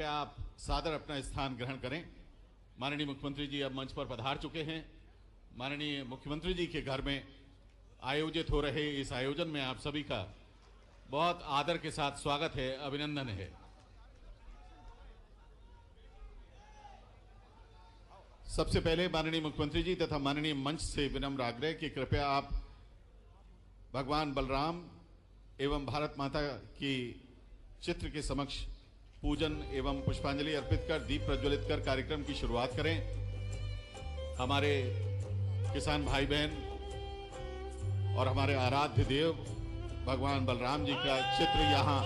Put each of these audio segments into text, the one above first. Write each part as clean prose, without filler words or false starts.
कृपया आप सादर अपना स्थान ग्रहण करें। माननीय मुख्यमंत्री जी अब मंच पर पधार चुके हैं। माननीय मुख्यमंत्री जी के घर में आयोजित हो रहे इस आयोजन में आप सभी का बहुत आदर के साथ स्वागत है, अभिनंदन है। सबसे पहले माननीय मुख्यमंत्री जी तथा माननीय मंच से विनम्र आग्रह कि कृपया आप भगवान बलराम एवं भारत माता की चित्र के समक्ष पूजन एवं पुष्पांजलि अर्पित कर दीप प्रज्वलित कर कार्यक्रम की शुरुआत करें। हमारे किसान भाई बहन और हमारे आराध्य देव भगवान बलराम जी का चित्र यहाँ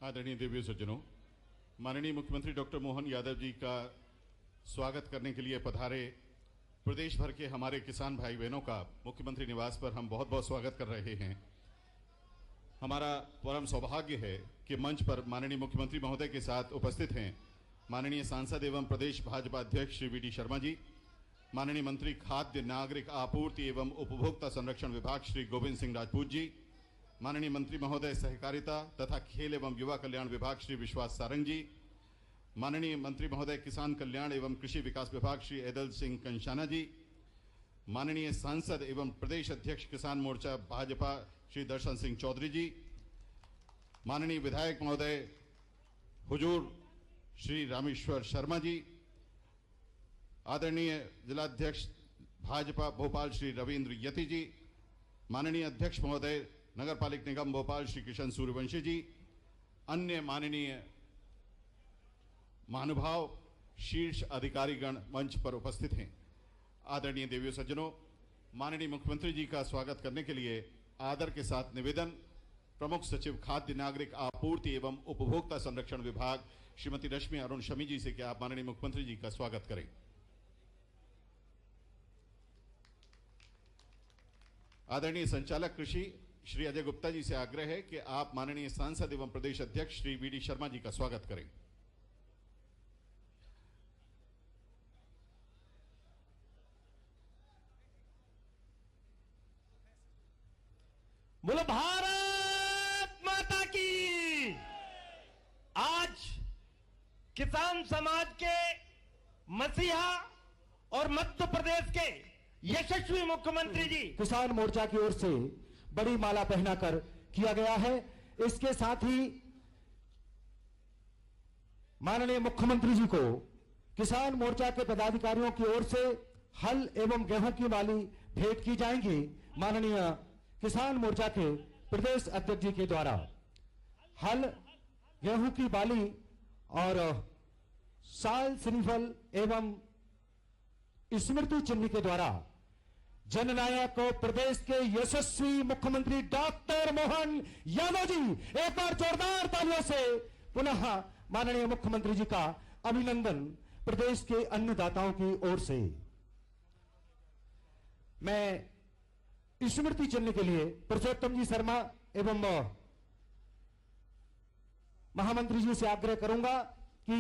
आदरणीय देवी सज्जनों, माननीय मुख्यमंत्री डॉक्टर मोहन यादव जी का स्वागत करने के लिए पधारे प्रदेश भर के हमारे किसान भाई बहनों का मुख्यमंत्री निवास पर हम बहुत बहुत स्वागत कर रहे हैं। हमारा परम सौभाग्य है कि मंच पर माननीय मुख्यमंत्री महोदय के साथ उपस्थित हैं माननीय सांसद एवं प्रदेश भाजपा अध्यक्ष श्री वी.डी. शर्मा जी, माननीय मंत्री खाद्य नागरिक आपूर्ति एवं उपभोक्ता संरक्षण विभाग श्री गोविंद सिंह राजपूत जी, माननीय मंत्री महोदय सहकारिता तथा खेल एवं युवा कल्याण विभाग श्री विश्वास सारंग जी, माननीय मंत्री महोदय किसान कल्याण एवं कृषि विकास विभाग श्री ऐदल सिंह कंशाना जी, माननीय सांसद एवं प्रदेश अध्यक्ष किसान मोर्चा भाजपा श्री दर्शन सिंह चौधरी जी, माननीय विधायक महोदय हुजूर श्री रामेश्वर शर्मा जी, आदरणीय जिलाध्यक्ष भाजपा भोपाल श्री रविंद्र यति जी, माननीय अध्यक्ष महोदय नगरपालिक निगम भोपाल श्री किशन सूर्यवंशी जी, अन्य माननीय महानुभाव शीर्ष अधिकारीगण मंच पर उपस्थित हैं। आदरणीय देवियों सज्जनों, माननीय मुख्यमंत्री जी का स्वागत करने के लिए आदर के साथ निवेदन प्रमुख सचिव खाद्य नागरिक आपूर्ति एवं उपभोक्ता संरक्षण विभाग श्रीमती रश्मि अरुण शमी जी से कि आप माननीय मुख्यमंत्री जी का स्वागत करें। आदरणीय संचालक कृषि श्री अजय गुप्ता जी से आग्रह है कि आप माननीय सांसद एवं प्रदेश अध्यक्ष श्री वी.डी. शर्मा जी का स्वागत करें। बोलो भारत माता की, किसान समाज के मसीहा और मध्य प्रदेश के यशस्वी मुख्यमंत्री जी किसान मोर्चा की ओर से बड़ी माला पहनाकर किया गया है। इसके साथ ही माननीय मुख्यमंत्री जी को किसान मोर्चा के पदाधिकारियों की ओर से हल एवं गेहूं की माली भेंट की जाएंगी। माननीय किसान मोर्चा के प्रदेश अध्यक्ष जी के द्वारा हल, गेहूं की बाली और साल श्रीफल एवं स्मृति चिन्ह के द्वारा जननायक प्रदेश के यशस्वी मुख्यमंत्री डॉक्टर मोहन यादव जी, एक बार जोरदार तालियों से पुनः माननीय मुख्यमंत्री जी का अभिनंदन प्रदेश के अन्नदाताओं की ओर से। मैं स्मृति चिन्ह के लिए पुरुषोत्तम जी शर्मा एवं महामंत्री जी से आग्रह करूंगा कि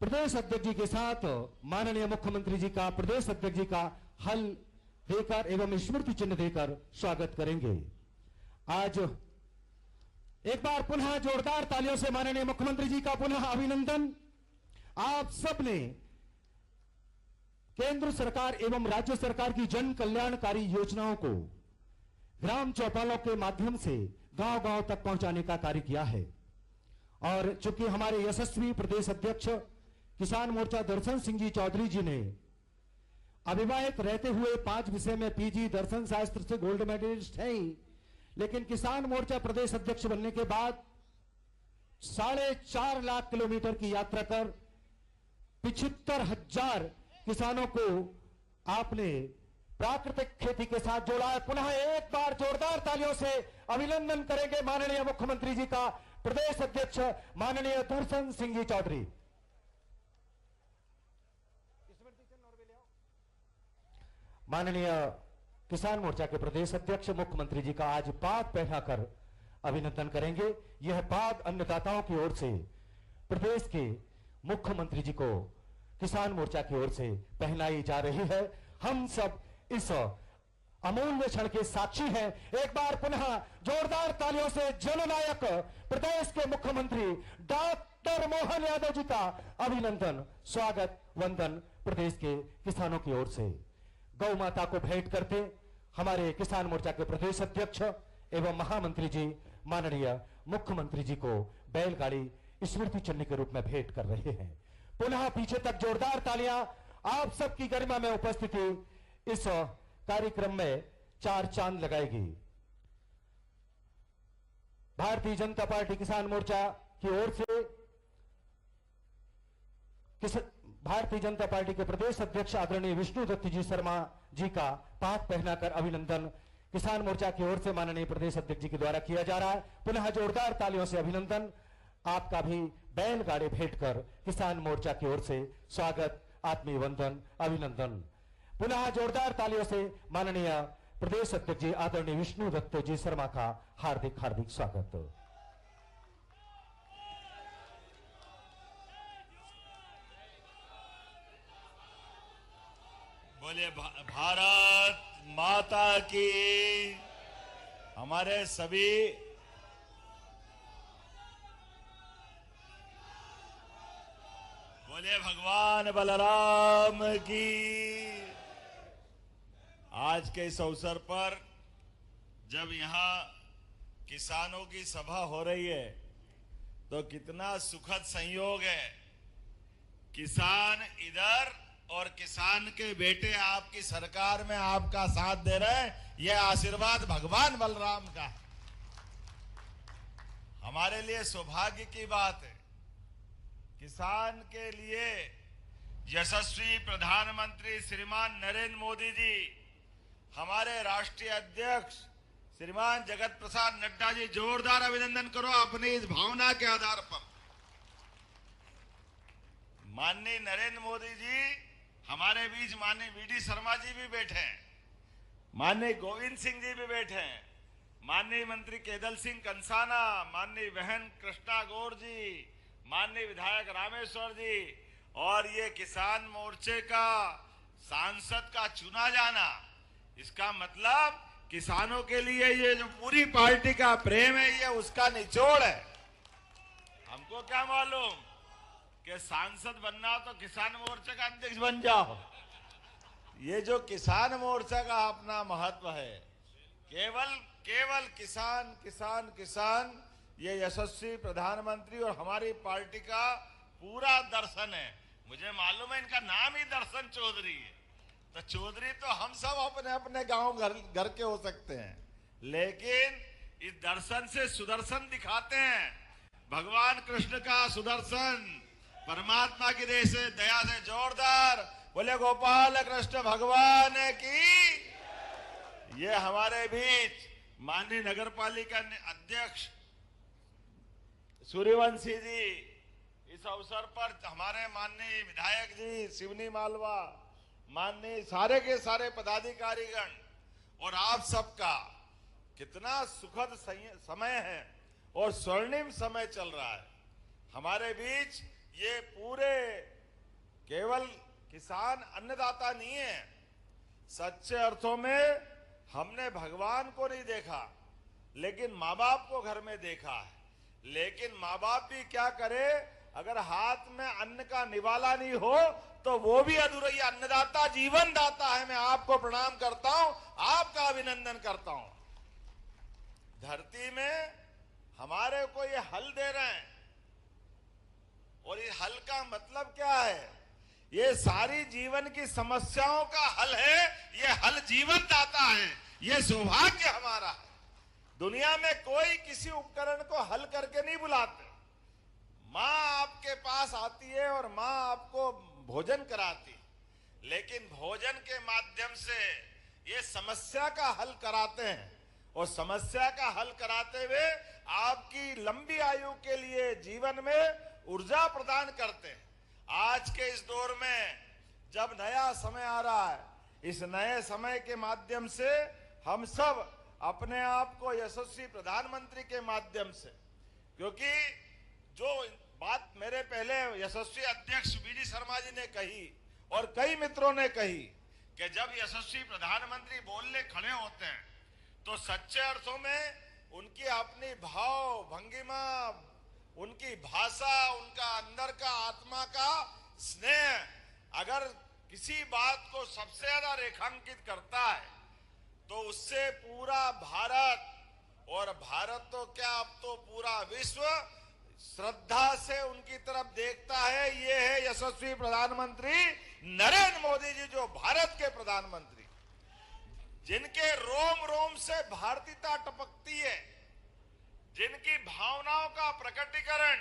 प्रदेश अध्यक्ष जी के साथ माननीय मुख्यमंत्री जी का प्रदेश अध्यक्ष जी का हल देकर एवं स्मृति चिन्ह देकर स्वागत करेंगे। आज एक बार पुनः जोरदार तालियों से माननीय मुख्यमंत्री जी का पुनः अभिनंदन। आप सबने केंद्र सरकार एवं राज्य सरकार की जन कल्याणकारी योजनाओं को ग्राम चौपालों के माध्यम से गांव-गांव तक पहुंचाने का कार्य किया है। और चूंकि हमारे यशस्वी प्रदेश अध्यक्ष किसान मोर्चा दर्शन सिंह जी चौधरी जी ने अविवाहित रहते हुए 5 विषय में पीजी दर्शन शास्त्र से गोल्ड मेडलिस्ट हैं, लेकिन किसान मोर्चा प्रदेश अध्यक्ष बनने के बाद 4.5 लाख किलोमीटर की यात्रा कर 75,000 किसानों को आपने प्राकृतिक खेती के साथ जोड़ा है। पुनः एक बार जोरदार तालियों से अभिनंदन करेंगे माननीय मुख्यमंत्री जी का प्रदेश अध्यक्ष माननीय दर्शन सिंह जी चौधरी। माननीय किसान मोर्चा के प्रदेश अध्यक्ष मुख्यमंत्री जी का आज पाग पहनाकर अभिनंदन करेंगे। यह पाग अन्नदाताओं की ओर से प्रदेश के मुख्यमंत्री जी को किसान मोर्चा की ओर से पहनाई जा रही है। हम सब इस अमूल्य क्षण के साक्षी हैं। एक बार पुनः जोरदार तालियों से जननायक प्रदेश के मुख्यमंत्री डॉक्टर मोहन यादव जी का अभिनंदन, स्वागत, वंदन प्रदेश के किसानों की ओर से। गौ माता को भेंट करते हमारे किसान मोर्चा के प्रदेश अध्यक्ष एवं महामंत्री जी माननीय मुख्यमंत्री जी को बैलगाड़ी स्मृति चिन्ह के रूप में भेंट कर रहे हैं। पुनः पीछे तक जोरदार तालियां। आप सबकी गरिमा में उपस्थिति इस कार्यक्रम में 4 चांद लगाएगी। भारतीय जनता पार्टी किसान मोर्चा की ओर से भारतीय जनता पार्टी के प्रदेश अध्यक्ष आदरणीय विष्णु दत्त जी शर्मा जी का पाग पहनाकर अभिनंदन किसान मोर्चा की ओर से माननीय प्रदेश अध्यक्ष जी के द्वारा किया जा रहा है। पुनः जोरदार तालियों से अभिनंदन। आपका भी बैलगाड़ी भेंट कर किसान मोर्चा की ओर से स्वागत, आत्मीय वंदन, अभिनंदन। पुनः जोरदार तालियों से माननीय प्रदेश अध्यक्ष जी आदरणीय विष्णु दत्त जी शर्मा का हार्दिक हार्दिक स्वागत। बोले भारत माता की। हमारे सभी बोले भगवान बलराम की। आज के इस अवसर पर जब यहाँ किसानों की सभा हो रही है तो कितना सुखद संयोग है। किसान इधर और किसान के बेटे आपकी सरकार में आपका साथ दे रहे हैं। यह आशीर्वाद भगवान बलराम का है। हमारे लिए सौभाग्य की बात है। किसान के लिए यशस्वी प्रधानमंत्री श्रीमान नरेंद्र मोदी जी, हमारे राष्ट्रीय अध्यक्ष श्रीमान जगत प्रसाद नड्डा जी, जोरदार अभिनंदन करो अपनी इस भावना के आधार पर। माननीय नरेंद्र मोदी जी, हमारे बीच माननीय वीडी शर्मा जी भी बैठे हैं, माननीय गोविंद सिंह जी भी बैठे हैं, माननीय मंत्री केदल सिंह कंसाना, माननीय बहन कृष्णा गौर जी, माननीय विधायक रामेश्वर जी, और ये किसान मोर्चे का सांसद का चुना जाना, इसका मतलब किसानों के लिए ये जो पूरी पार्टी का प्रेम है, ये उसका निचोड़ है। हमको क्या मालूम, कि सांसद बनना हो तो किसान मोर्चा का अध्यक्ष बन जाओ। ये जो किसान मोर्चा का अपना महत्व है, केवल किसान किसान किसान, ये यशस्वी प्रधानमंत्री और हमारी पार्टी का पूरा दर्शन है। मुझे मालूम है इनका नाम ही दर्शन चौधरी है, तो चौधरी तो हम सब अपने अपने गांव घर के हो सकते हैं, लेकिन इस दर्शन से सुदर्शन दिखाते हैं। भगवान कृष्ण का सुदर्शन, परमात्मा की दया से जोरदार बोले गोपाल कृष्ण भगवान की। ये हमारे बीच माननीय नगर पालिका अध्यक्ष सूर्यवंशी जी, इस अवसर पर हमारे माननीय विधायक जी शिवनी मालवा, माननीय सारे के सारे पदाधिकारीगण और आप सबका कितना सुखद समय है और स्वर्णिम समय चल रहा है हमारे बीच। ये पूरे केवल किसान अन्नदाता नहीं है, सच्चे अर्थों में हमने भगवान को नहीं देखा, लेकिन माँ बाप को घर में देखा है। लेकिन माँ बाप भी क्या करे, अगर हाथ में अन्न का निवाला नहीं हो तो वो भी अधूरा। ये अन्नदाता जीवन दाता है। मैं आपको प्रणाम करता हूं, आपका अभिनंदन करता हूं। धरती में हमारे को ये हल दे रहे हैं, और ये हल का मतलब क्या है? ये सारी जीवन की समस्याओं का हल है। ये हल जीवन दाता है। ये सौभाग्य हमारा है। दुनिया में कोई किसी उपकरण को हल करके नहीं बुलाते। माँ आपके पास आती है और माँ आपको भोजन कराती, लेकिन भोजन के माध्यम से ये समस्या का हल कराते हैं, और समस्या का हल कराते हुए आपकी लंबी आयु के लिए जीवन में ऊर्जा प्रदान करते हैं। आज के इस दौर में जब नया समय आ रहा है, इस नए समय के माध्यम से हम सब अपने आप को यशस्वी प्रधानमंत्री के माध्यम से, क्योंकि जो बात मेरे पहले यशस्वी अध्यक्ष वीडी शर्मा जी ने कही और कई मित्रों ने कही कि जब यशस्वी प्रधानमंत्री बोलने खड़े होते हैं तो सच्चे अर्थों में उनकी अपनी भाव भंगिमा, उनकी भाषा, उनका अंदर का आत्मा का स्नेह अगर किसी बात को सबसे ज्यादा रेखांकित करता है तो उससे पूरा भारत, और भारत तो क्या अब तो पूरा विश्व श्रद्धा से उनकी तरफ देखता है। ये है यशस्वी प्रधानमंत्री नरेंद्र मोदी जी, जो भारत के प्रधानमंत्री, जिनके रोम रोम से भारतीयता टपकती है, जिनकी भावनाओं का प्रकटीकरण,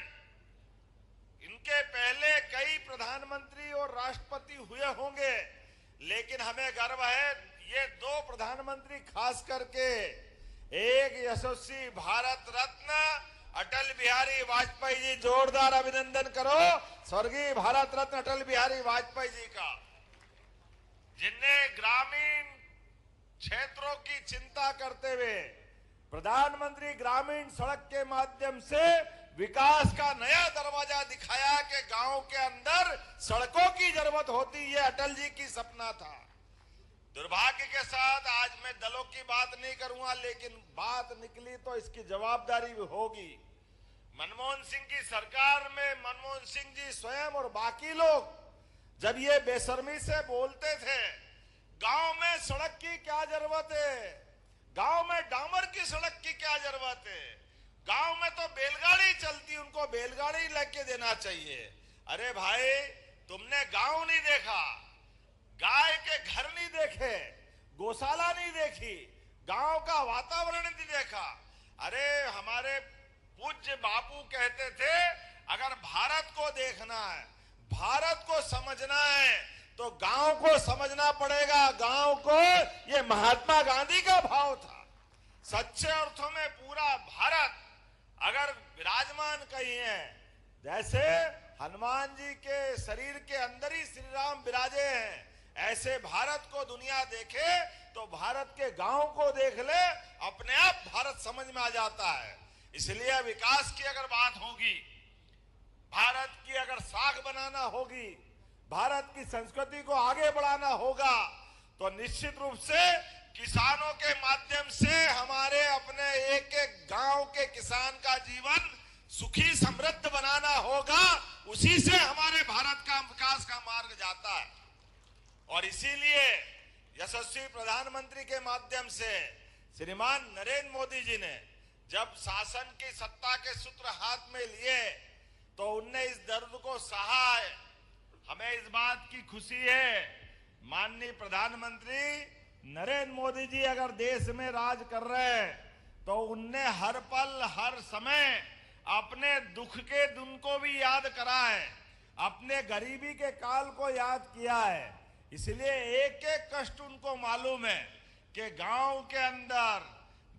इनके पहले कई प्रधानमंत्री और राष्ट्रपति हुए होंगे, लेकिन हमें गर्व है ये दो प्रधानमंत्री खास करके, एक यशस्वी भारत रत्न अटल बिहारी वाजपेयी जी, जोरदार अभिनंदन करो स्वर्गीय भारत रत्न अटल बिहारी वाजपेयी जी का, जिनने ग्रामीण क्षेत्रों की चिंता करते हुए प्रधानमंत्री ग्रामीण सड़क के माध्यम से विकास का नया दरवाजा दिखाया कि गांव के अंदर सड़कों की जरूरत होती है। अटल जी की सपना था। दुर्भाग्य के साथ आज मैं दलों की बात नहीं करूंगा, लेकिन बात निकली तो इसकी जवाबदारी भी होगी। मनमोहन सिंह की सरकार में मनमोहन सिंह जी स्वयं और बाकी लोग जब ये बेशर्मी से बोलते थे, गांव में सड़क की क्या जरूरत है, गांव में डामर की सड़क की क्या जरूरत है, गांव में तो बैलगाड़ी चलती, उनको बैलगाड़ी लेके देना चाहिए। अरे भाई, तुमने गांव नहीं देखा, गाय के घर नहीं देखे, गौशाला नहीं देखी, गांव का वातावरण नहीं देखा। अरे हमारे पूज्य बापू कहते थे, अगर भारत को देखना है, भारत को समझना है तो गांव को समझना पड़ेगा। गांव को, ये महात्मा गांधी का भाव था। सच्चे अर्थों में पूरा भारत अगर विराजमान कहीं है, जैसे हनुमान जी के शरीर के अंदर ही श्री राम विराजे हैं, ऐसे भारत को दुनिया देखे तो भारत के गांव को देख ले, अपने आप भारत समझ में आ जाता है। इसलिए विकास की अगर बात होगी, भारत की अगर साख बनाना होगी, भारत की संस्कृति को आगे बढ़ाना होगा, तो निश्चित रूप से किसानों के माध्यम से हमारे अपने एक एक गांव के किसान का जीवन सुखी समृद्ध बनाना होगा। उसी से हमारे भारत का विकास का मार्ग जाता है। और इसीलिए यशस्वी प्रधानमंत्री के माध्यम से श्रीमान नरेंद्र मोदी जी ने जब शासन की सत्ता के सूत्र हाथ में लिए तो उनने इस दर्द को सहा है। हमें इस बात की खुशी है, माननीय प्रधानमंत्री नरेंद्र मोदी जी अगर देश में राज कर रहे हैं तो उनने हर पल हर समय अपने दुख के दिन को भी याद करा है, अपने गरीबी के काल को याद किया है। इसलिए एक एक कष्ट उनको मालूम है कि गांव के अंदर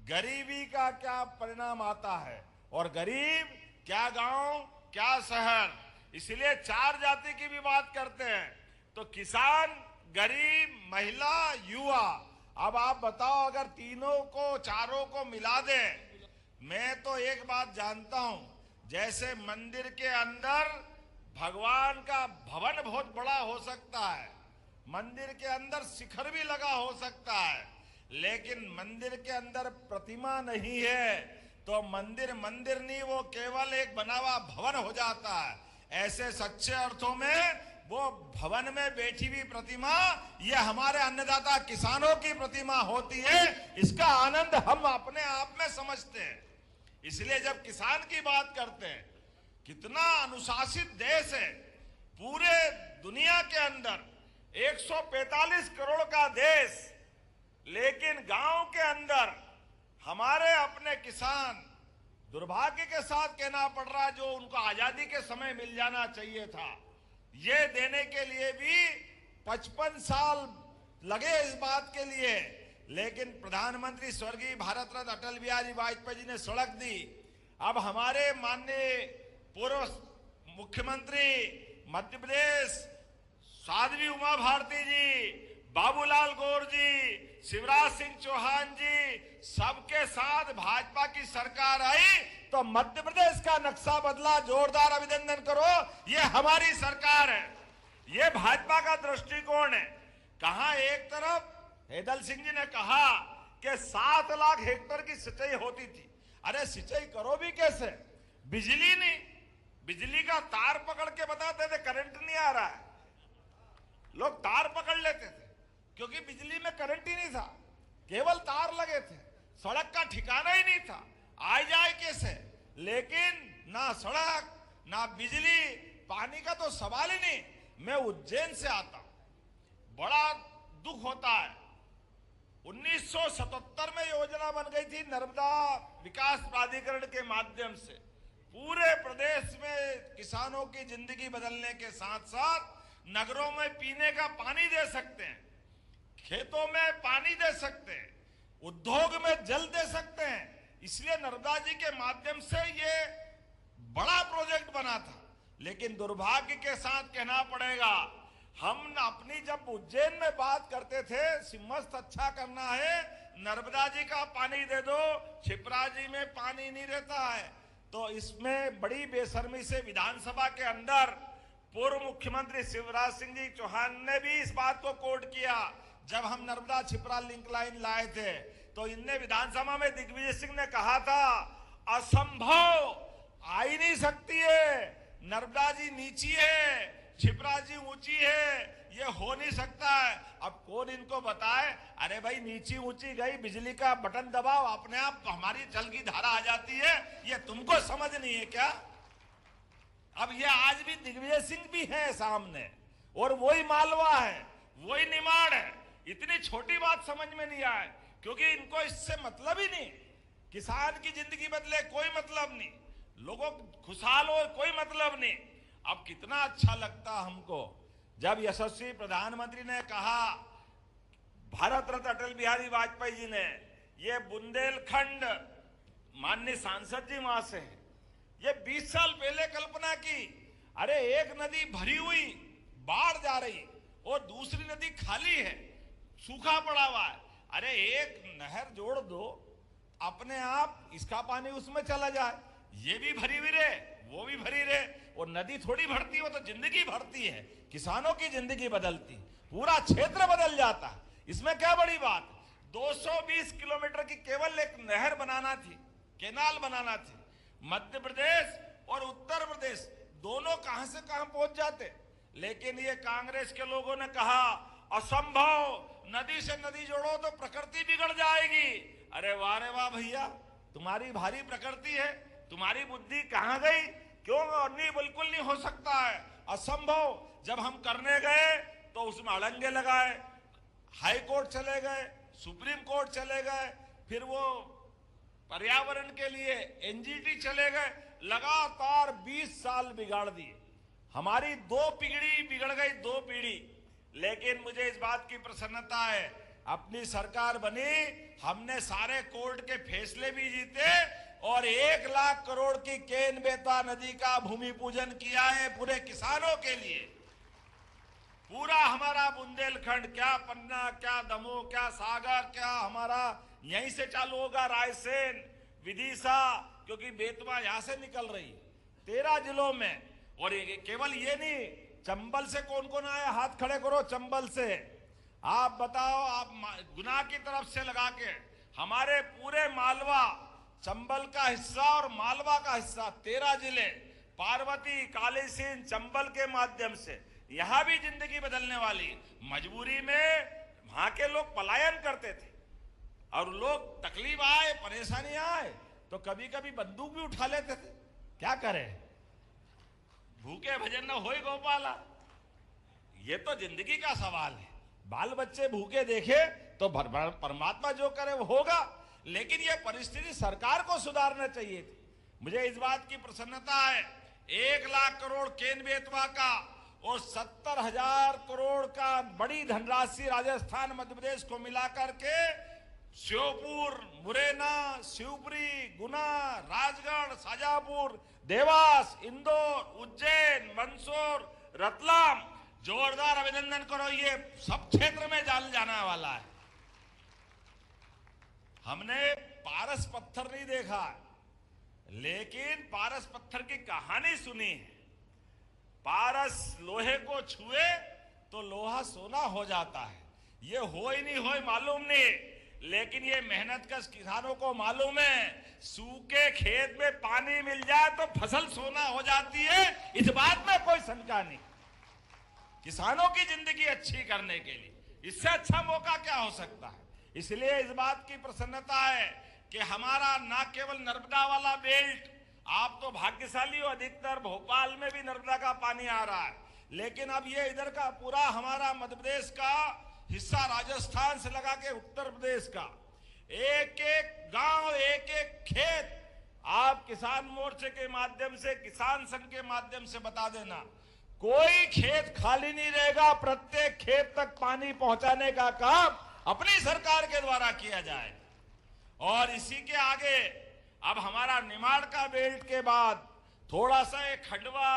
गरीबी का क्या परिणाम आता है और गरीब क्या गांव क्या शहर। इसलिए चार जाति की भी बात करते हैं तो किसान, गरीब, महिला, युवा। अब आप बताओ अगर तीनों को चारों को मिला दें, मैं तो एक बात जानता हूं, जैसे मंदिर के अंदर भगवान का भवन बहुत बड़ा हो सकता है, मंदिर के अंदर शिखर भी लगा हो सकता है, लेकिन मंदिर के अंदर प्रतिमा नहीं है तो मंदिर मंदिर नहीं, वो केवल एक बना हुआ भवन हो जाता है। ऐसे सच्चे अर्थों में वो भवन में बैठी हुई प्रतिमा ये हमारे अन्नदाता किसानों की प्रतिमा होती है। इसका आनंद हम अपने आप में समझते हैं। इसलिए जब किसान की बात करते हैं, कितना अनुशासित देश है, पूरे दुनिया के अंदर 145 करोड़ का देश, लेकिन गांव के अंदर हमारे अपने किसान, दुर्भाग्य के साथ कहना पड़ रहा है, जो उनको आजादी के समय मिल जाना चाहिए था, ये देने के लिए भी 55 साल लगे इस बात के लिए। लेकिन प्रधानमंत्री स्वर्गीय भारत रत्न अटल बिहारी वाजपेयी जी ने सड़क दी। अब हमारे माननीय पूर्व मुख्यमंत्री मध्य प्रदेश साध्वी उमा भारती जी, बाबूलाल गौर जी, शिवराज सिंह चौहान जी, सबके साथ भाजपा की सरकार आई तो मध्य प्रदेश का नक्शा बदला। जोरदार अभिनंदन करो, ये हमारी सरकार है, ये भाजपा का दृष्टिकोण है। कहां एक तरफ हेदल सिंह जी ने कहा कि 7 लाख हेक्टेयर की सिंचाई होती थी। अरे सिंचाई करो भी कैसे, बिजली नहीं, बिजली का तार पकड़ के बताते थे करंट नहीं आ रहा है, लोग तार पकड़ लेते थे क्योंकि बिजली में करंट ही नहीं था, केवल तार लगे थे, सड़क का ठिकाना ही नहीं था, आ जाए कैसे। लेकिन ना सड़क ना बिजली, पानी का तो सवाल ही नहीं। मैं उज्जैन से आता हूं, बड़ा दुख होता है। 1977 में योजना बन गई थी नर्मदा विकास प्राधिकरण के माध्यम से, पूरे प्रदेश में किसानों की जिंदगी बदलने के साथ साथ नगरों में पीने का पानी दे सकते हैं, खेतों में पानी दे सकते हैं, उद्योग में जल दे सकते हैं। इसलिए नर्मदा जी के माध्यम से ये बड़ा प्रोजेक्ट बना था। लेकिन दुर्भाग्य के साथ कहना पड़ेगा, हम अपनी जब उज्जैन में बात करते थे सिमस्त अच्छा करना है, नर्मदा जी का पानी दे दो, छिपरा जी में पानी नहीं रहता है। तो इसमें बड़ी बेशर्मी से विधानसभा के अंदर पूर्व मुख्यमंत्री शिवराज सिंह जी चौहान ने भी इस बात को कोट किया। जब हम नर्मदा छिपरा लिंक लाइन लाए थे तो इनने विधानसभा में दिग्विजय सिंह ने कहा था असंभव, आ ही नहीं सकती है, नर्मदा जी नीची है, छिपरा जी ऊंची है, ये हो नहीं सकता है। अब कौन इनको बताए, अरे भाई नीची ऊंची गई, बिजली का बटन दबाओ अपने आप हमारी जल की धारा आ जाती है, ये तुमको समझ नहीं है क्या। अब ये आज भी दिग्विजय सिंह भी है सामने और वही मालवा है, वही निमाड़ है। इतनी छोटी बात समझ में नहीं आए क्योंकि इनको इससे मतलब ही नहीं, किसान की जिंदगी बदले कोई मतलब नहीं, लोगों खुशहाल हो कोई मतलब नहीं। अब कितना अच्छा लगता हमको जब यशस्वी प्रधानमंत्री ने कहा, भारत रत्न अटल बिहारी वाजपेयी जी ने, ये बुंदेलखंड माननीय सांसद जी वहां से हैं, ये 20 साल पहले कल्पना की, अरे एक नदी भरी हुई बाढ़ जा रही और दूसरी नदी खाली है, सूखा पड़ा हुआ है, अरे एक नहर जोड़ दो, अपने आप इसका पानी उसमें चला जाए, ये भी भरी हुई रहे वो भी भरी रहे। और नदी थोड़ी भरती हो तो जिंदगी भरती है, किसानों की जिंदगी बदलती, पूरा क्षेत्र बदल जाता। इसमें क्या बड़ी बात, 220 किलोमीटर की केवल एक नहर बनाना थी, केनाल बनाना थी। मध्य प्रदेश और उत्तर प्रदेश दोनों कहां से कहां पहुंच जाते। लेकिन ये कांग्रेस के लोगों ने कहा असंभव, नदी से नदी जोड़ो तो प्रकृति बिगड़ जाएगी। अरे वाह रे वाह भैया, तुम्हारी भारी प्रकृति है, तुम्हारी बुद्धि कहां गई? क्यों? नहीं, बिल्कुल नहीं हो सकता है, असंभव। जब हम करने गए तो उसमें अड़ंगे लगाए, हाई कोर्ट चले गए, सुप्रीम कोर्ट चले गए, फिर वो पर्यावरण के लिए एनजीटी चले गए, लगातार 20 साल बिगाड़ दिए। हमारी 2 पीढ़ी बिगड़ गई, 2 पीढ़ी। लेकिन मुझे इस बात की प्रसन्नता है, अपनी सरकार बनी, हमने सारे कोर्ट के फैसले भी जीते और 1 लाख करोड़ की केन बेतवा नदी का भूमि पूजन किया है पूरे किसानों के लिए। पूरा हमारा बुंदेलखंड, क्या पन्ना, क्या दमोह, क्या सागर, क्या हमारा यहीं से चालू होगा रायसेन, विदिशा, क्योंकि बेतवा यहां से निकल रही 13 जिलों में। और केवल ये नहीं, चंबल से कौन कौन आया? हाथ खड़े करो। चंबल से आप बताओ, आप गुना की तरफ से लगा के हमारे पूरे मालवा, चंबल का हिस्सा और मालवा का हिस्सा 13 जिले, पार्वती, कालीसिंध, चंबल के माध्यम से यहां भी जिंदगी बदलने वाली। मजबूरी में वहां के लोग पलायन करते थे और लोग तकलीफ आए, परेशानी आए तो कभी कभी बंदूक भी उठा लेते थे। क्या करें, भूखे भजन न होई गोपाला। ये तो जिंदगी का सवाल है। बाल बच्चे भूखे देखे तो परमात्मा जो करे वो होगा। लेकिन ये परिस्थिति सरकार को सुधारना चाहिए थी। मुझे इस बात की प्रसन्नता है, 1 लाख करोड़ केन बेतवा का और 70,000 करोड़ का बड़ी धनराशि राजस्थान, मध्य प्रदेश को मिलाकर के श्योपुर, मुरैना, शिवपुरी, गुना, राजगढ़, शाजापुर, देवास, इंदौर, उज्जैन, मंदसौर, रतलाम, जोरदार अभिनंदन करो। ये सब क्षेत्र में जाल जाने वाला है। हमने पारस पत्थर नहीं देखा, लेकिन पारस पत्थर की कहानी सुनी है। पारस लोहे को छुए तो लोहा सोना हो जाता है। ये हो ही नहीं हो मालूम नहीं, लेकिन ये मेहनत कश किसानों को मालूम है। सूखे खेत में पानी मिल जाए तो फसल सोना हो जाती है, इस बात में कोई शंका नहीं। किसानों की जिंदगी अच्छी करने के लिए इससे अच्छा मौका क्या हो सकता है। इसलिए इस बात की प्रसन्नता है कि हमारा ना केवल नर्मदा वाला बेल्ट, आप तो भाग्यशाली हो, अधिकतर भोपाल में भी नर्मदा का पानी आ रहा है, लेकिन अब ये इधर का पूरा हमारा मध्य प्रदेश का हिस्सा, राजस्थान से लगा के उत्तर प्रदेश का एक एक गांव, एक एक खेत, आप किसान मोर्चे के माध्यम से, किसान संघ के माध्यम से बता देना, कोई खेत खाली नहीं रहेगा। प्रत्येक खेत तक पानी पहुंचाने का काम अपनी सरकार के द्वारा किया जाए। और इसी के आगे अब हमारा निमाड़ का बेल्ट के बाद थोड़ा सा एक खंडवा,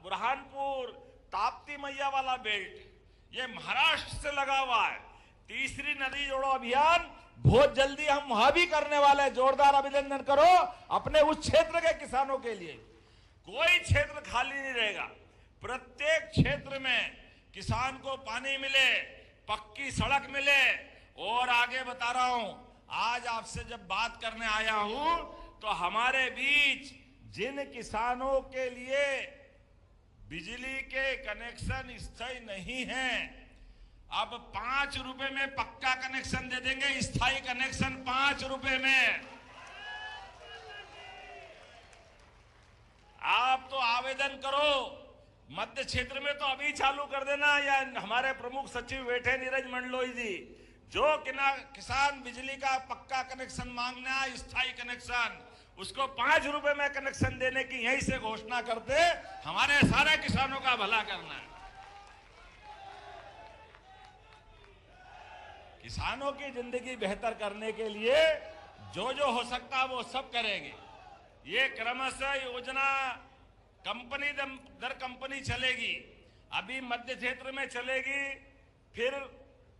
बुरहानपुर, ताप्ती मैया वाला बेल्ट, ये महाराष्ट्र से लगा हुआ है। तीसरी नदी जोड़ो अभियान बहुत जल्दी हम वहां भी करने वाले हैं। जोरदार अभिनंदन करो अपने उस क्षेत्र के किसानों के लिए। कोई क्षेत्र खाली नहीं रहेगा। प्रत्येक क्षेत्र में किसान को पानी मिले, पक्की सड़क मिले। और आगे बता रहा हूं, आज आपसे जब बात करने आया हूं तो हमारे बीच जिन किसानों के लिए बिजली के कनेक्शन स्थायी नहीं हैं, अब 5 रुपए में पक्का कनेक्शन दे देंगे, स्थायी कनेक्शन 5 रुपए में। आप तो आवेदन करो, मध्य क्षेत्र में तो अभी चालू कर देना, या हमारे प्रमुख सचिव बैठे नीरज मंडलोई जी, जो किसान बिजली का पक्का कनेक्शन मांगना है, स्थायी कनेक्शन, उसको 5 रुपए में कनेक्शन देने की यहीं से घोषणा करते, हमारे सारे किसानों का भला करना है। किसानों की जिंदगी बेहतर करने के लिए जो जो हो सकता है वो सब करेंगे। ये क्रमशः योजना कंपनी दर कंपनी चलेगी। अभी मध्य क्षेत्र में चलेगी, फिर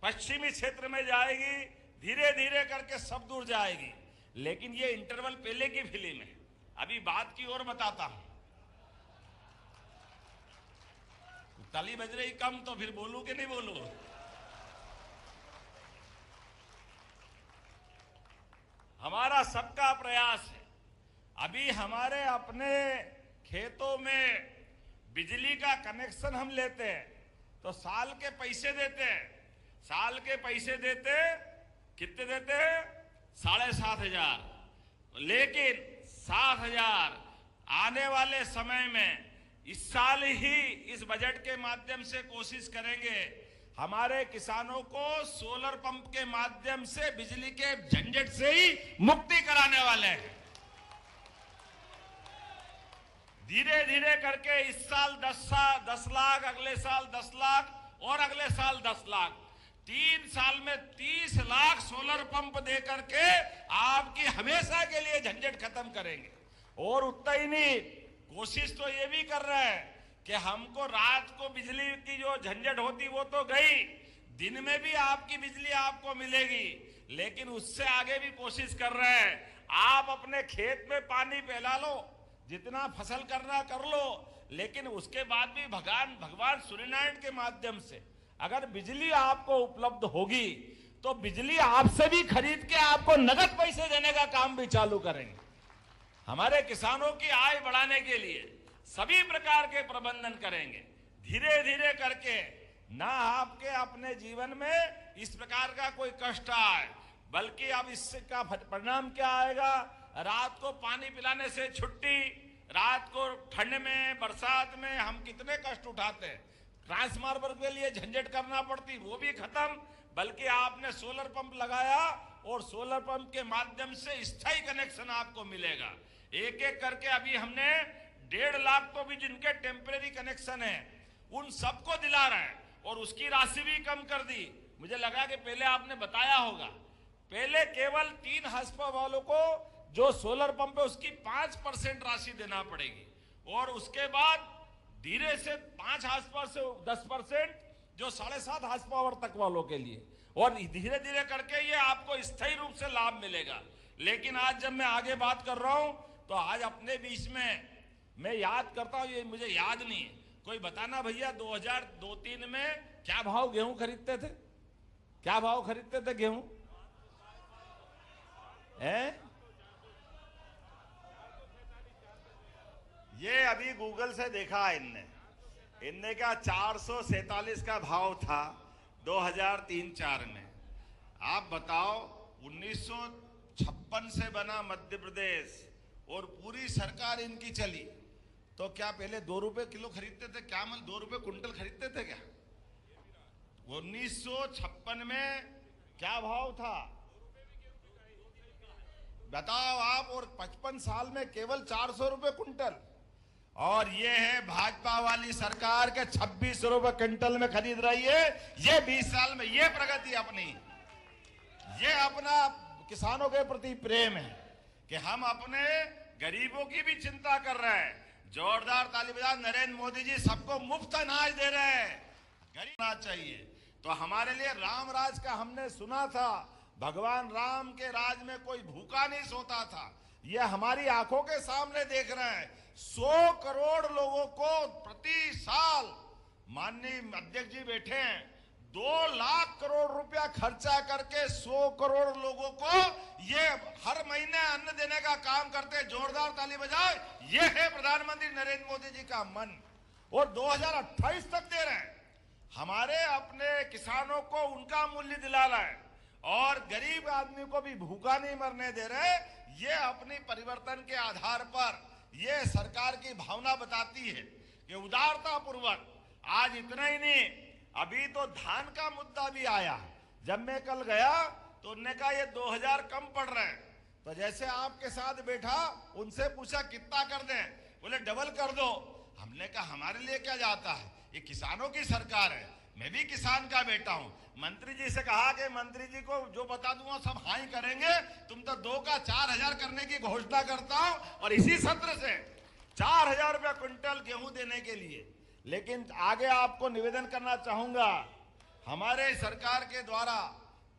पश्चिमी क्षेत्र में जाएगी, धीरे धीरे करके सब दूर जाएगी। लेकिन ये इंटरवल पहले की फिल्म है। अभी बात की ओर बताता हूं। ताली बज रही कम तो फिर बोलूं कि नहीं बोलूं? हमारा सबका प्रयास है। अभी हमारे अपने खेतों में बिजली का कनेक्शन हम लेते हैं तो साल के पैसे देते हैं, साल के पैसे देते कितने देते हैं? 7,500। लेकिन 7,000 आने वाले समय में इस साल ही इस बजट के माध्यम से कोशिश करेंगे हमारे किसानों को सोलर पंप के माध्यम से बिजली के झंझट से ही मुक्ति कराने वाले हैं। धीरे धीरे करके इस साल 10 लाख, अगले साल 10 लाख और अगले साल 10 लाख, 3 साल में 30 लाख सोलर पंप दे करके आपकी हमेशा के लिए झंझट खत्म करेंगे। और उतना ही नहीं, कोशिश तो ये भी कर रहे हैं कि हमको रात को बिजली की जो झंझट होती वो तो गई, दिन में भी आपकी बिजली आपको मिलेगी। लेकिन उससे आगे भी कोशिश कर रहे हैं, आप अपने खेत में पानी फैला लो, जितना फसल करना कर लो, लेकिन उसके बाद भी भगवान सूर्यनारायण के माध्यम से अगर बिजली आपको उपलब्ध होगी तो बिजली आपसे भी खरीद के आपको नगद पैसे देने का काम भी चालू करेंगे। हमारे किसानों की आय बढ़ाने के लिए सभी प्रकार के प्रबंधन करेंगे। धीरे धीरे करके ना आपके अपने जीवन में इस प्रकार का कोई कष्ट आए, बल्कि अब इसका परिणाम क्या आएगा? रात को पानी पिलाने से छुट्टी, रात को ठंड में बरसात में हम कितने कष्ट उठाते हैं, ट्रांसफार्मर के लिए झंझट करना पड़ती, वो भी खत्म। बल्कि आपने सोलर पंप लगाया और सोलर पंप के माध्यम से स्थायी कनेक्शन आपको मिलेगा। एक एक करके अभी हमने 1.5 लाख तो भी जिनके टेम्परेरी कनेक्शन है उन सबको दिला रहे हैं और उसकी राशि भी कम कर दी। मुझे लगा कि पहले आपने बताया होगा, पहले केवल 3 हॉर्सपावर वालों को जो सोलर पंप है उसकी 5% राशि देना पड़ेगी और उसके बाद धीरे से 5 हॉर्सपावर से 10% जो 7.5 हॉर्सपावर तक वालों के लिए, और धीरे धीरे करके ये आपको स्थायी रूप से लाभ मिलेगा। लेकिन आज जब मैं आगे बात कर रहा हूं तो आज अपने बीच में मैं याद करता हूं, ये मुझे याद नहीं, कोई बताना भैया 2002-03 में क्या भाव गेहूं खरीदते थे? क्या भाव खरीदते थे गेहूं? ये अभी गूगल से देखा इनने क्या 447 का भाव था 2003-04 में। आप बताओ 1956 से बना मध्य प्रदेश और पूरी सरकार इनकी चली तो क्या पहले 2 रुपए किलो खरीदते थे? क्या 2 रुपए कुंटल खरीदते थे क्या? 1956 में क्या भाव था बताओ आप, और 55 साल में केवल 400 रुपए कुंटल। और ये है भाजपा वाली सरकार के 26 रुपए क्विंटल में खरीद रही है। ये 20 साल में ये प्रगति अपनी, ये अपना किसानों के प्रति प्रेम है कि हम अपने गरीबों की भी चिंता कर रहे हैं। जोरदार ताली बजाओ, नरेंद्र मोदी जी सबको मुफ्त अनाज दे रहे हैं। गरीब अनाज चाहिए तो हमारे लिए राम राज का हमने सुना था, भगवान राम के राज में कोई भूखा नहीं सोता था। ये हमारी आंखों के सामने देख रहे हैं। 100 करोड़ लोगों को प्रति साल, माननीय अध्यक्ष जी बैठे हैं, 2 लाख करोड़ रुपया खर्चा करके 100 करोड़ लोगों को ये हर महीने अन्न देने का काम करते हैं। जोरदार ताली बजाए। ये है प्रधानमंत्री नरेंद्र मोदी जी का मन, और 2028 तक दे रहे हैं। हमारे अपने किसानों को उनका मूल्य दिला रहा है और गरीब आदमी को भी भूखा नहीं मरने दे रहे। ये अपनी परिवर्तन के आधार पर ये सरकार की भावना बताती है कि उदारता पूर्वक। आज इतना ही नहीं, अभी तो धान का मुद्दा भी आया। जब मैं कल गया तो उन्होंने कहा ये 2000 कम पड़ रहे हैं, तो जैसे आपके साथ बैठा उनसे पूछा कितना कर दें, बोले डबल कर दो। हमने कहा हमारे लिए क्या जाता है, ये किसानों की सरकार है, मैं भी किसान का बेटा हूं। मंत्री जी से कहा कि मंत्री जी को जो बता दूंगा सब हाँ ही करेंगे, तुम तो 2 का 4000 करने की घोषणा करता हूं और इसी सत्र से 4000 रुपया क्विंटल गेहूं देने के लिए। लेकिन आगे आपको निवेदन करना चाहूंगा, हमारे सरकार के द्वारा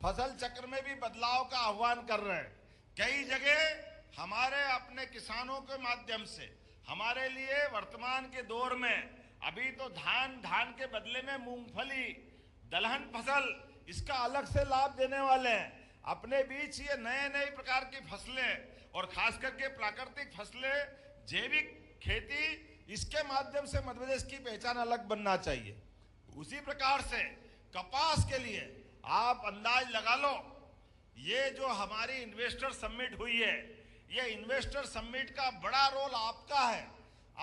फसल चक्र में भी बदलाव का आह्वान कर रहे हैं। कई जगह हमारे अपने किसानों के माध्यम से हमारे लिए वर्तमान के दौर में अभी तो धान के बदले में मूंगफली, दलहन फसल, इसका अलग से लाभ देने वाले हैं। अपने बीच ये नए प्रकार की फसलें और खास करके प्राकृतिक फसलें, जैविक खेती इसके माध्यम से मध्य प्रदेश की पहचान अलग बनना चाहिए। उसी प्रकार से कपास के लिए आप अंदाज लगा लो, ये जो हमारी इन्वेस्टर समिट हुई है, ये इन्वेस्टर समिट का बड़ा रोल आपका है।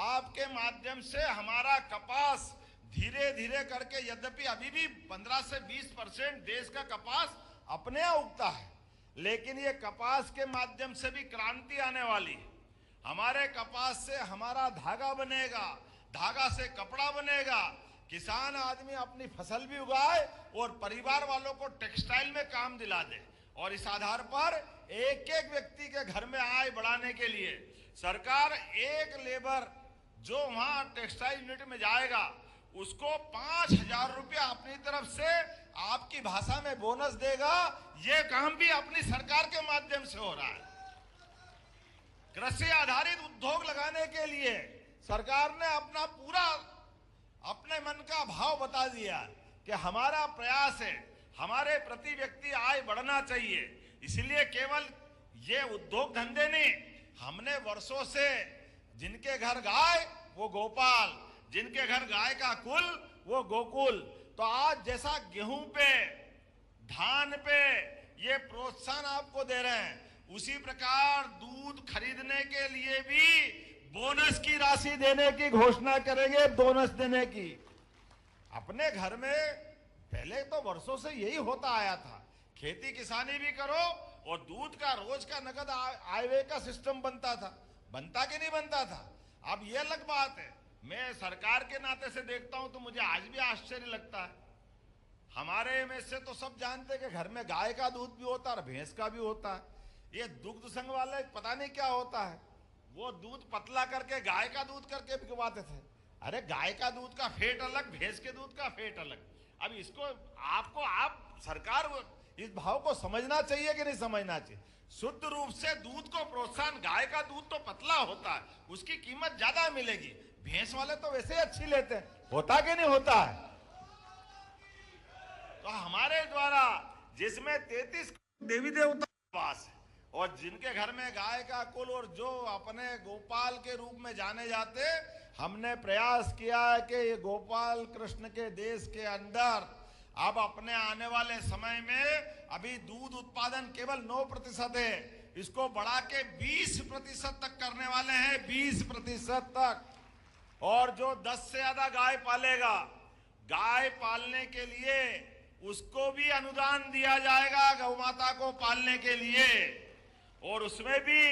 आपके माध्यम से हमारा कपास धीरे धीरे करके, यद्यपि अभी भी 15 से 20% देश का कपास अपने यहाँ उगता है, लेकिन ये कपास के माध्यम से भी क्रांति आने वाली है। हमारे कपास से हमारा धागा बनेगा, धागा से कपड़ा बनेगा, किसान आदमी अपनी फसल भी उगाए और परिवार वालों को टेक्सटाइल में काम दिला दे। और इस आधार पर एक एक व्यक्ति के घर में आय बढ़ाने के लिए सरकार एक लेबर जो वहां टेक्सटाइल यूनिट में जाएगा उसको 5,000 रुपया अपनी तरफ से आपकी भाषा में बोनस देगा। ये काम भी अपनी सरकार के माध्यम से हो रहा है। कृषि आधारित उद्योग लगाने के लिए सरकार ने अपना पूरा अपने मन का भाव बता दिया कि हमारा प्रयास है, हमारे प्रति व्यक्ति आय बढ़ना चाहिए। इसलिए केवल ये उद्योग धंधे नहीं, हमने वर्षों से जिनके घर गाय वो गोपाल, जिनके घर गाय का कुल वो गोकुल। तो आज जैसा गेहूं पे, धान पे ये प्रोत्साहन आपको दे रहे हैं, उसी प्रकार दूध खरीदने के लिए भी बोनस की राशि देने की घोषणा करेंगे, बोनस देने की। अपने घर में पहले तो वर्षों से यही होता आया था, खेती किसानी भी करो और दूध का रोज का नगद आय व्यय का सिस्टम बनता था। बनता कि नहीं बनता था? अब ये अलग बात है। मैं सरकार के नाते से देखता हूं तो मुझे आज भी आश्चर्य लगता है। हमारे में से तो सब जानते हैं कि घर में गाय का दूध भी होता है और भैंस का भी होता है। ये दुग्ध संघ वाले पता नहीं क्या होता है, वो दूध पतला करके गाय का दूध करके बिकवाते थे। अरे गाय का दूध का फेट अलग, भैंस के दूध का फेट अलग। अब इसको आप सरकार इस भाव को समझना चाहिए कि नहीं समझना चाहिए? शुद्ध रूप से दूध को प्रोत्साहन, गाय का दूध तो पतला होता है, उसकी कीमत ज्यादा मिलेगी। भैंस वाले तो वैसे ही अच्छी लेते हैं, होता कि नहीं होता है? तो हमारे द्वारा जिसमें 33 देवी देवता वास है और जिनके घर में गाय का कुल और जो अपने गोपाल के रूप में जाने जाते, हमने प्रयास किया है कि ये गोपाल कृष्ण के देश के अंदर अब अपने आने वाले समय में अभी दूध उत्पादन केवल 9% है, इसको बढ़ा के 20% तक करने वाले हैं, 20% तक। और जो 10 से ज्यादा गाय पालेगा, गाय पालने के लिए उसको भी अनुदान दिया जाएगा गौ माता को पालने के लिए। और उसमें भी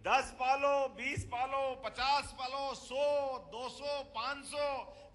10 पालो, 20 पालो, 50 पालो, 100, 200, 500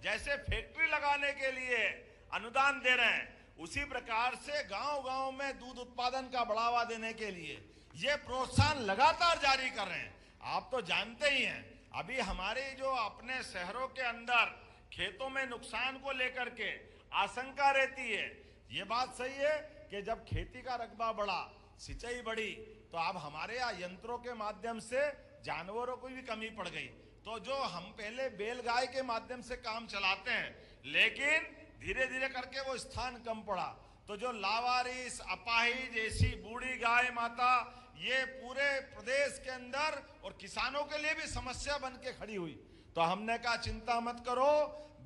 जैसे फैक्ट्री लगाने के लिए अनुदान दे रहे हैं, उसी प्रकार से गांव-गांव में दूध उत्पादन का बढ़ावा देने के लिए ये प्रोत्साहन लगातार जारी कर रहे हैं। आप तो जानते ही हैं, अभी हमारे जो अपने शहरों के अंदर खेतों में नुकसान को लेकर के आशंका रहती है। ये बात सही है कि जब खेती का रकबा बढ़ा, सिंचाई बढ़ी, तो अब हमारे यहाँ यंत्रों के माध्यम से जानवरों को भी कमी पड़ गई। तो जो हम पहले बैलगाय के माध्यम से काम चलाते हैं, लेकिन धीरे धीरे करके वो स्थान कम पड़ा, तो जो लावारिस, अपाहिज ऐसी बूढ़ी गाय माता ये पूरे प्रदेश के अंदर और किसानों के लिए भी समस्या बन के खड़ी हुई। तो हमने कहा चिंता मत करो,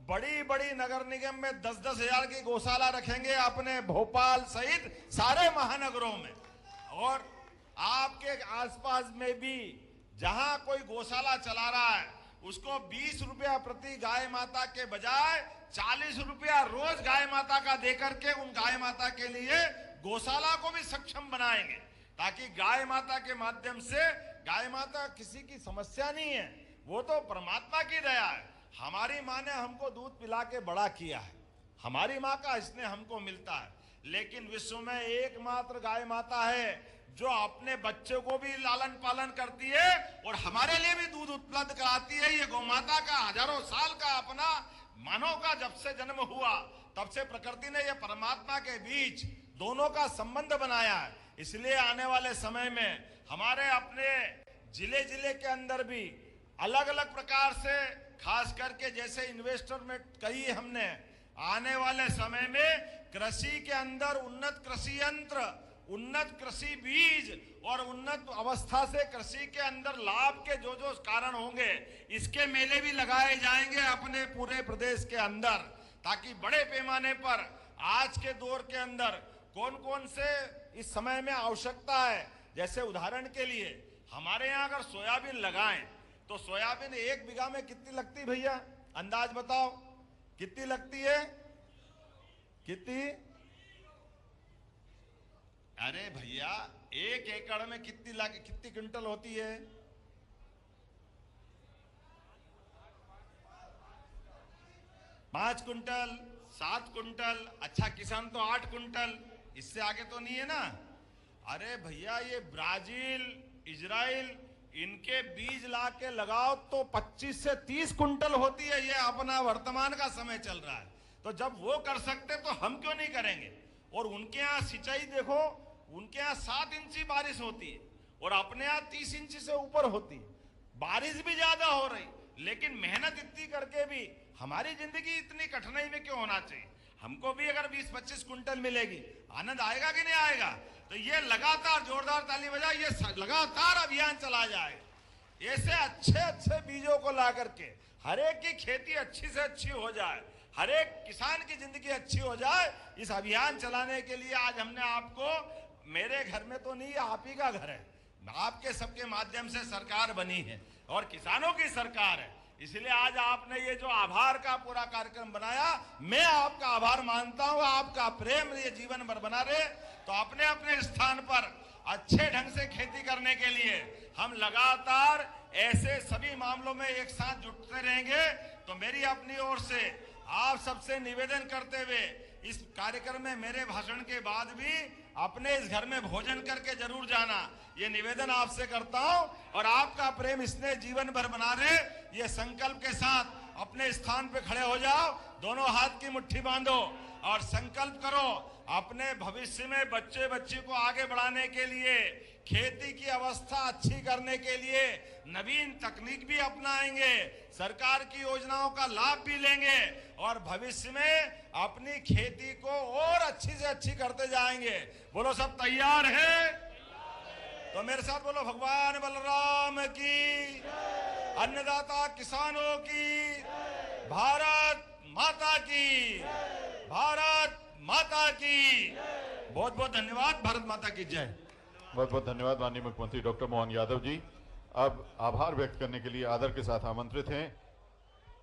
बड़ी बड़ी नगर निगम में 10-10 हजार की गौशाला रखेंगे अपने भोपाल सहित सारे महानगरों में। और आपके आसपास में भी जहां कोई गौशाला चला रहा है उसको 20 रुपया प्रति गाय माता के बजाय 40 रुपया रोज गाय माता का देकर के उन गाय माता के लिए गौशाला को भी सक्षम बनाएंगे, ताकि गाय माता के माध्यम से, गाय माता किसी की समस्या नहीं है, वो तो परमात्मा की दया है। हमारी माँ ने हमको दूध पिला के बड़ा किया है, हमारी माँ का स्नेह हमको मिलता है। लेकिन विश्व में एकमात्र गाय माता है जो अपने बच्चों को भी लालन पालन करती है और हमारे लिए भी दूध उपलब्ध कराती है। ये गौ माता का हजारों साल का अपना मानव का जब से जन्म हुआ तब से प्रकृति ने ये परमात्मा के बीच दोनों का संबंध बनाया है। इसलिए आने वाले समय में हमारे अपने जिले जिले के अंदर भी अलग अलग प्रकार से, खास करके जैसे इन्वेस्टर में कही हमने, आने वाले समय में कृषि के अंदर उन्नत कृषि यंत्र, उन्नत कृषि बीज और उन्नत अवस्था से कृषि के अंदर लाभ के जो जो कारण होंगे, इसके मेले भी लगाए जाएंगे अपने पूरे प्रदेश के अंदर, ताकि बड़े पैमाने पर आज के दौर के अंदर कौन कौन से इस समय में आवश्यकता है। जैसे उदाहरण के लिए हमारे यहाँ अगर सोयाबीन लगाएं तो सोयाबीन 1 बीघा में कितनी लगती भैया, अंदाज बताओ कितनी लगती है? कितनी? अरे भैया 1 एकड़ में कितनी क्विंटल होती है? 5 कुंटल, 7 कुंटल, अच्छा किसान तो 8 कुंटल, इससे आगे तो नहीं है ना। अरे भैया ये ब्राजील, इजराइल, इनके बीज ला के लगाओ तो 25 से 30 कुंटल होती है। ये अपना वर्तमान का समय चल रहा है, तो जब वो कर सकते तो हम क्यों नहीं करेंगे। और उनके यहाँ सिंचाई देखो, उनके यहाँ 7 इंची बारिश होती है और अपने यहाँ 30 इंची से ऊपर होती है। बारिश भी ज्यादा हो रही, लेकिन मेहनत इतनी करके भी हमारी जिंदगी इतनी कठिनाई में क्यों होना चाहिए। हमको भी अगर 20-25 कुंटल मिलेगी, आनंद आएगा कि नहीं आएगा। तो ये लगातार जोरदार ताली बजाए, ये लगातार अभियान चला जाए। ऐसे अच्छे अच्छे बीजों को ला करके हर एक की खेती अच्छी से अच्छी हो जाए, हर एक किसान की जिंदगी अच्छी हो जाए। इस अभियान चलाने के लिए आज हमने आपको, मेरे घर में तो नहीं, आप ही का घर है, आपके सबके माध्यम से सरकार बनी है और किसानों की सरकार है। इसलिए आज आपने ये जो आभार का पूरा कार्यक्रम बनाया, मैं आपका आभार मानता हूं। आपका प्रेम ये जीवन भर बना रहे। तो अपने अपने स्थान पर अच्छे ढंग से खेती करने के लिए हम लगातार ऐसे सभी मामलों में एक साथ जुटते रहेंगे। तो मेरी अपनी ओर से आप सबसे निवेदन करते हुए इस कार्यक्रम में मेरे भाषण के बाद भी अपने इस घर में भोजन करके जरूर जाना, ये निवेदन आपसे करता हूं। और आपका प्रेम इसने जीवन भर बना रहे, ये संकल्प के साथ अपने स्थान पे खड़े हो जाओ, दोनों हाथ की मुट्ठी बांधो और संकल्प करो अपने भविष्य में बच्चे बच्ची को आगे बढ़ाने के लिए, खेती की अवस्था अच्छी करने के लिए नवीन तकनीक भी अपनाएंगे, सरकार की योजनाओं का लाभ भी लेंगे और भविष्य में अपनी खेती को और अच्छी से अच्छी करते जाएंगे। बोलो सब तैयार है? तो मेरे साथ बोलो भगवान बलराम की, अन्नदाता किसानों की, भारत माता की, भारत माता की। बहुत बहुत धन्यवाद। भारत माता की जय। बहुत बहुत धन्यवाद माननीय मुख्यमंत्री डॉक्टर मोहन यादव जी। अब आभार व्यक्त करने के लिए आदर के साथ आमंत्रित हैं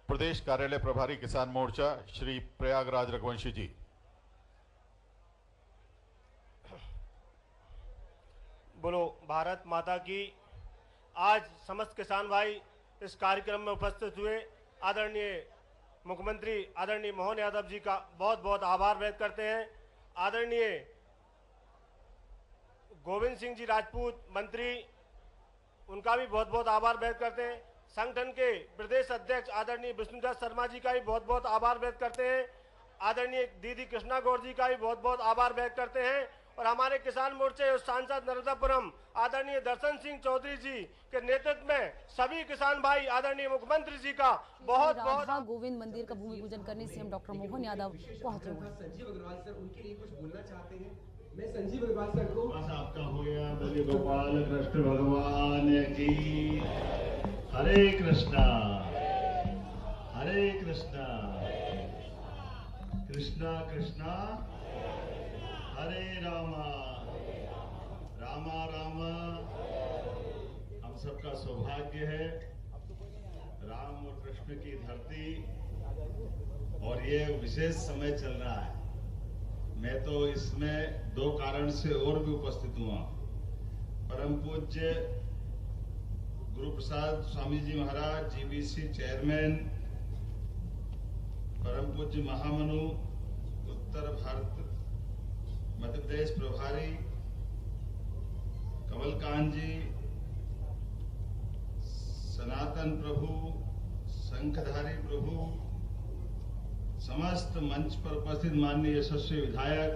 प्रदेश कार्यालय प्रभारी किसान मोर्चा श्री प्रयागराज रघुवंशी जी। बोलो भारत माता की। आज समस्त किसान भाई इस कार्यक्रम में उपस्थित हुए आदरणीय मुख्यमंत्री आदरणीय मोहन यादव जी का बहुत बहुत आभार व्यक्त करते हैं। आदरणीय गोविंद सिंह जी राजपूत मंत्री, उनका भी बहुत बहुत आभार व्यक्त करते हैं। संगठन के प्रदेश अध्यक्ष आदरणीय विष्णुदास शर्मा जी का भी बहुत बहुत आभार व्यक्त करते हैं। आदरणीय दीदी कृष्णा गौर जी का भी बहुत बहुत आभार व्यक्त करते हैं। और हमारे किसान मोर्चे और सांसद नर्मदापुरम आदरणीय दर्शन सिंह चौधरी जी के नेतृत्व में सभी किसान भाई आदरणीय मुख्यमंत्री जी का बहुत बहुत। राधा गोविंद मंदिर का भूमि पूजन करने सीएम डॉक्टर मोहन यादव पहुंचे हुए। संजीव अग्रवाल सर उनके लिए कुछ बोलना चाहते हैं। मैं संजीव अग्रवाल सर को आपका हो गया। बोलिए गोपाल कृष्ण भगवान की। हरे कृष्णा हरे कृष्णा, कृष्णा कृष्णा हरे रामा, रामा रामा। हम सबका सौभाग्य है राम और कृष्ण की धरती, और ये विशेष समय चल रहा है। मैं तो इसमें 2 कारण से और भी उपस्थित हुआ। परम पूज्य गुरु प्रसाद स्वामी जी महाराज जीबीसी चेयरमैन, परम पूज्य महामनु उत्तर भारत मध्य प्रदेश प्रभारी कमलकांत जी, सनातन प्रभु, शंखधारी प्रभु, समस्त मंच पर उपस्थित माननीय यशस्वी विधायक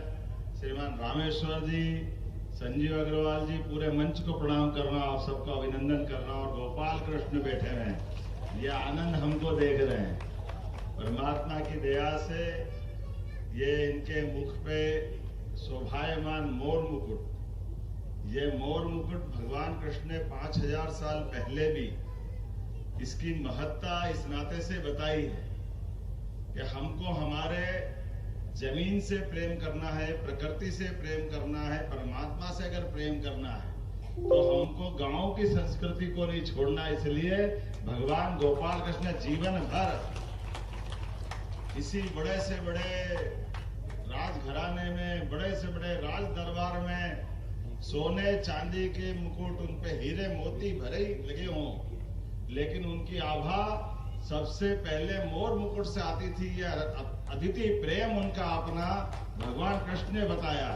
श्रीमान रामेश्वर जी, संजीव अग्रवाल जी, पूरे मंच को प्रणाम करना, आप सबको अभिनंदन करना। और गोपाल कृष्ण बैठे हैं, ये आनंद हमको देख रहे हैं। परमात्मा की दया से ये इनके मुख पे शोभायमान मोर मुकुट ये मोर मुकुट भगवान कृष्ण ने 5000 साल पहले भी इसकी महत्ता इस नाते से बताई है कि हमको हमारे जमीन से प्रेम करना है, प्रकृति से प्रेम करना है, परमात्मा से अगर प्रेम करना है तो हमको गांव की संस्कृति को नहीं छोड़ना। इसलिए भगवान गोपाल कृष्ण जीवन भर इसी बड़े से बड़े राजघराने में, बड़े से बड़े राज दरबार में सोने चांदी के मुकुट, उन पे हीरे मोती भरे ही लगे हों, लेकिन उनकी आभा सबसे पहले मोर मुकुट से आती थी। यह अतिथि प्रेम उनका अपना भगवान कृष्ण ने बताया।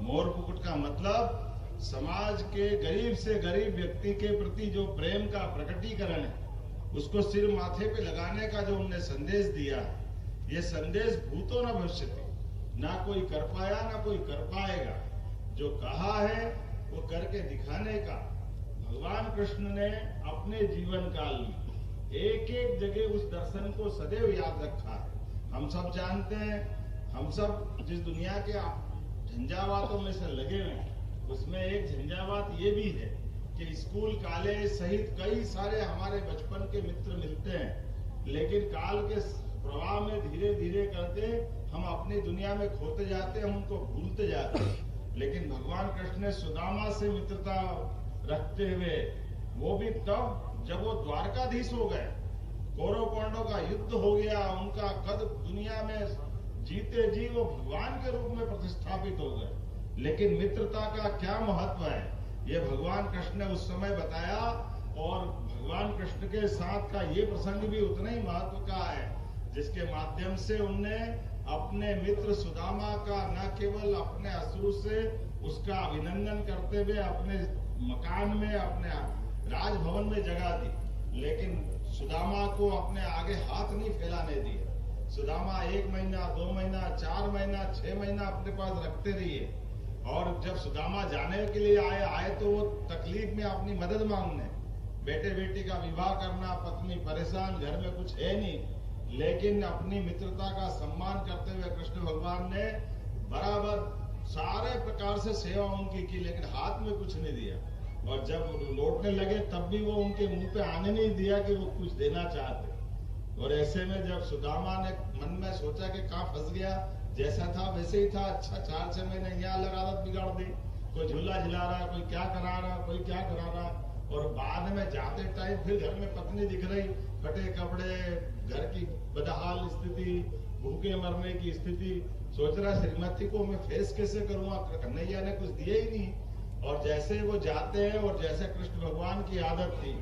मोर मुकुट का मतलब समाज के गरीब से गरीब व्यक्ति के प्रति जो प्रेम का प्रकटीकरण है, उसको सिर माथे पे लगाने का जो उनने संदेश दिया, ये संदेश भूतो न भविष्यति, ना कोई कर पाया ना कोई कर पाएगा। जो कहा है वो करके दिखाने का भगवान कृष्ण ने अपने जीवन काल में एक एक जगह उस दर्शन को सदैव याद रखा है। हम सब जानते हैं, हम सब जिस दुनिया के झंझावातों में से लगे हुए हैं, उसमें एक झंझावात ये भी है कि स्कूल कॉलेज सहित कई सारे हमारे बचपन के मित्र मिलते हैं, लेकिन काल के प्रवाह में धीरे धीरे करते हम अपनी दुनिया में खोते जाते हैं, हम उनको भूलते जाते हैं। लेकिन भगवान कृष्ण ने सुदामा से मित्रता रखते हुए, वो भी तब जब वो द्वारकाधीश हो गए, कौरव पांडवों का युद्ध हो गया, उनका कद दुनिया में जीते जी वो भगवान के रूप में प्रतिष्ठापित हो गए। लेकिन मित्रता का क्या महत्व है, ये भगवान कृष्ण ने उस समय बताया। और भगवान कृष्ण के साथ का ये प्रसंग भी उतना ही महत्व का है, जिसके माध्यम से उनने अपने मित्र सुदामा का न केवल अपने अश्रु से उसका अभिनंदन करते हुए अपने मकान में, अपने राजभवन में जगह दी, लेकिन सुदामा को अपने आगे हाथ नहीं फैलाने दिए। सुदामा 1 महीना, 2 महीना, 4 महीना, 6 महीना अपने पास रखते रहिए। और जब सुदामा जाने के लिए आए तो वो तकलीफ में अपनी मदद मांगने, बेटे बेटी का विवाह करना, पत्नी परेशान, घर में कुछ है नहीं, लेकिन अपनी मित्रता का सम्मान करते हुए कृष्ण भगवान ने बराबर सारे प्रकार से सेवा उनकी की, लेकिन हाथ में कुछ नहीं दिया। और जब लौटने लगे तब भी वो उनके मुंह पे आने नहीं दिया कि वो कुछ देना चाहते। और ऐसे में जब सुदामा ने मन में सोचा कि कहाँ फंस गया, जैसा था वैसे ही था, अच्छा 4-6 महीने यहाँ अलग आदत बिगाड़ दी, कोई झूला झुला रहा, कोई क्या करा रहा, कोई क्या करा रहा। और बाद में जाते टाइम फिर घर में पत्नी दिख रही, फटे कपड़े, घर की बदहाल स्थिति, भूखे मरने की स्थिति। सोच रहा श्रीमती को मैं फेस कैसे करूंगा, कन्हैया ने कुछ दिया ही नहीं। और जैसे वो जाते हैं और जैसे कृष्ण भगवान की आदत थी,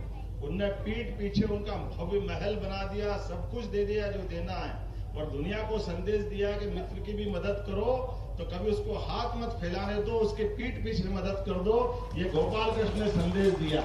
उनने पीठ पीछे उनका भव्य महल बना दिया, सब कुछ दे दिया जो देना है, और दुनिया को संदेश दिया कि मित्र की भी मदद करो तो कभी उसको हाथ मत फैलाने दो, उसके पीठ पीछे मदद कर दो। ये गोपाल कृष्ण ने संदेश दिया।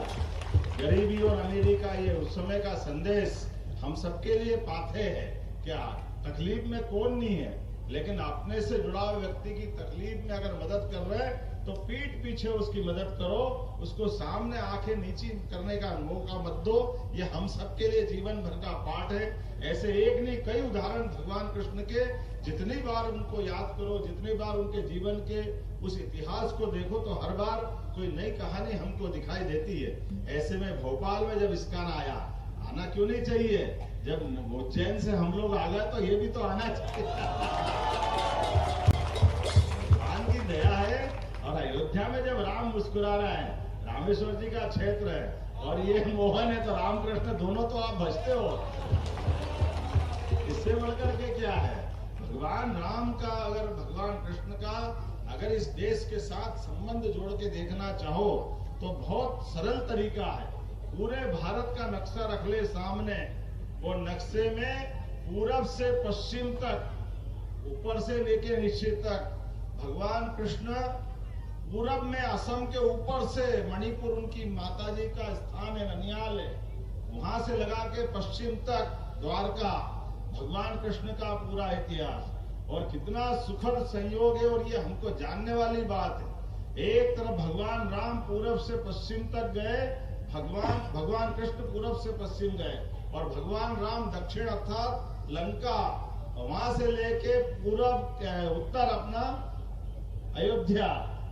गरीबी और अमीरी का ये उस समय का संदेश हम सबके लिए पाथे है। क्या तकलीफ में कौन नहीं है, लेकिन अपने से जुड़ा हुआ व्यक्ति की तकलीफ में अगर मदद कर रहे हैं तो पीठ पीछे उसकी मदद करो, उसको सामने आंखें नीची करने का मौका मत दो। ये हम सबके लिए जीवन भर का पाठ है। ऐसे एक नहीं कई उदाहरण भगवान कृष्ण के, जितनी बार उनको याद करो, जितनी बार उनके जीवन के उस इतिहास को देखो तो हर बार कोई नई कहानी हमको दिखाई देती है। ऐसे में भोपाल में जब इसका आया, आना क्यों नहीं चाहिए, जब उज्जैन से हम लोग आ गए तो ये भी तो आना चाहिए। भगवान की दया है। और अयोध्या में जब राम मुस्कुरा रहे हैं, रामेश्वर जी का क्षेत्र है और ये मोहन है, तो रामकृष्ण दोनों तो आप बचते हो। इससे बढ़कर के क्या है, भगवान राम का, अगर भगवान कृष्ण का अगर इस देश के साथ संबंध जोड़ के देखना चाहो तो बहुत सरल तरीका है। पूरे भारत का नक्शा रख ले सामने, और नक्शे में पूरब से पश्चिम तक, ऊपर से लेके नीचे तक, भगवान कृष्ण पूरब में असम के ऊपर से मणिपुर उनकी माताजी का स्थान है, ननियाल है, वहां से लगा के पश्चिम तक द्वारका, भगवान कृष्ण का पूरा इतिहास। और कितना सुखद संयोग है, और ये हमको जानने वाली बात है। एक तरफ भगवान राम पूरब से पश्चिम तक गए, भगवान कृष्ण पूरब से पश्चिम गए, और भगवान राम दक्षिण अर्थात लंका, वहां से लेके पूरब उत्तर अपना अयोध्या,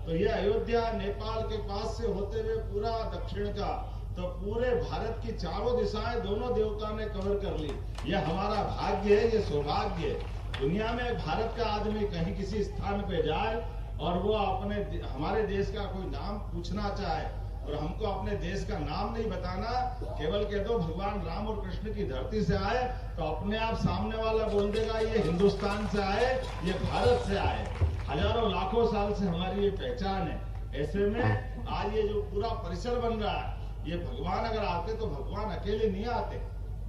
तो ये अयोध्या नेपाल के पास से होते हुए पूरा दक्षिण का, तो पूरे भारत की चारों दिशाएं दोनों देवता ने कवर कर ली। ये हमारा भाग्य है, ये सौभाग्य है। दुनिया में भारत का आदमी कहीं किसी स्थान पे जाए और वो हमारे देश का कोई नाम पूछना चाहे और हमको अपने देश का नाम नहीं बताना, केवल कह दो भगवान राम और कृष्ण की धरती से आए, तो अपने आप सामने वाला बोल देगा ये हिंदुस्तान से आए, ये भारत से आए। हजारों लाखों साल से हमारी ये पहचान है। ऐसे में आज ये जो पूरा परिसर बन रहा है, ये भगवान अगर आते तो भगवान अकेले नहीं आते।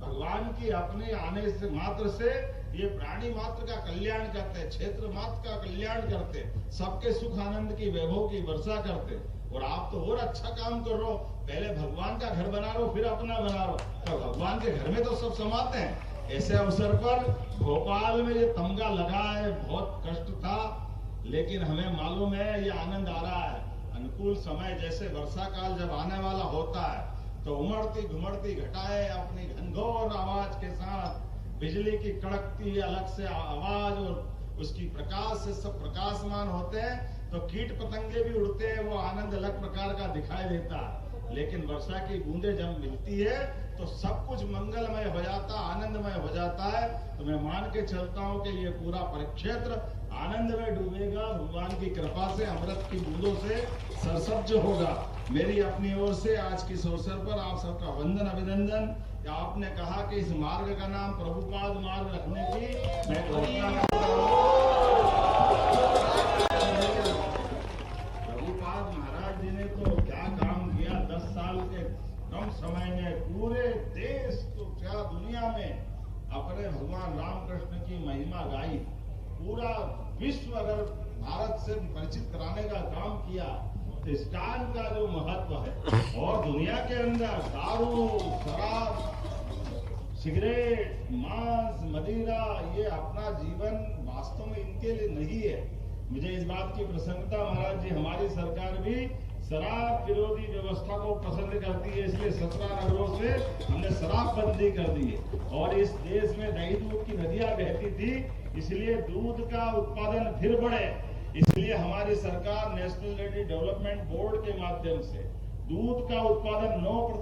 भगवान की अपने आने से मात्र से ये प्राणी मात्र का कल्याण करते, क्षेत्र मात्र का कल्याण करते, सबके सुख आनंद की वैभव की वर्षा करते। और आप तो और अच्छा काम कर रहे हो, पहले भगवान का घर बना लो फिर अपना बना लो, तो भगवान के घर में तो सब समाते हैं। ऐसे अवसर पर भोपाल में ये तमगा लगा है, बहुत कष्ट था, लेकिन हमें मालूम है ये आनंद आ रहा है। अनुकूल समय जैसे वर्षा काल जब आने वाला होता है तो उमड़ती घुमड़ती घटाएं अपनी घनघोर आवाज के साथ, बिजली की कड़कती अलग से आवाज और उसकी प्रकाश से सब प्रकाशमान होते हैं, तो कीट पतंगे भी उड़ते हैं, वो आनंद अलग प्रकार का दिखाई देता है। लेकिन वर्षा की बूंदें जब मिलती है तो सब कुछ मंगलमय हो जाता, आनंदमय हो जाता है। तो मैं मान के चलता हूँ कि ये पूरा परिक्षेत्र आनंद में डूबेगा, भगवान की कृपा से, अमृत की बूंदों से सरसब्ज होगा। मेरी अपनी ओर से आज के इस अवसर पर आप सबका वंदन अभिनंदन। आपने कहा कि इस मार्ग का नाम प्रभुपाद मार्ग रखने की मैं घोषणा करता हूँ। प्रभुपाद महाराज जी ने तो क्या काम किया, 10 साल के कम समय में पूरे देश को क्या दुनिया में अपने भगवान रामकृष्ण की महिमा गाई। पूरा विश्व अगर भारत से परिचित कराने का काम किया तो इस्कान का जो महत्व है, और दुनिया के अंदर दारू, शराब, सिगरेट, मांस, मदिरा, ये अपना जीवन वास्तव में इनके लिए नहीं है। मुझे इस बात की प्रसन्नता महाराज जी, हमारी सरकार भी शराब विरोधी व्यवस्था को पसंद करती है, इसलिए 17 नगरों से हमने शराब बंदी कर दी है। और इस देश में दही दूध की नदियां बहती थी, इसलिए दूध का उत्पादन फिर बढ़े, इसलिए हमारी सरकार नेशनल डेयरी डेवलपमेंट बोर्ड के माध्यम से दूध का उत्पादन 9%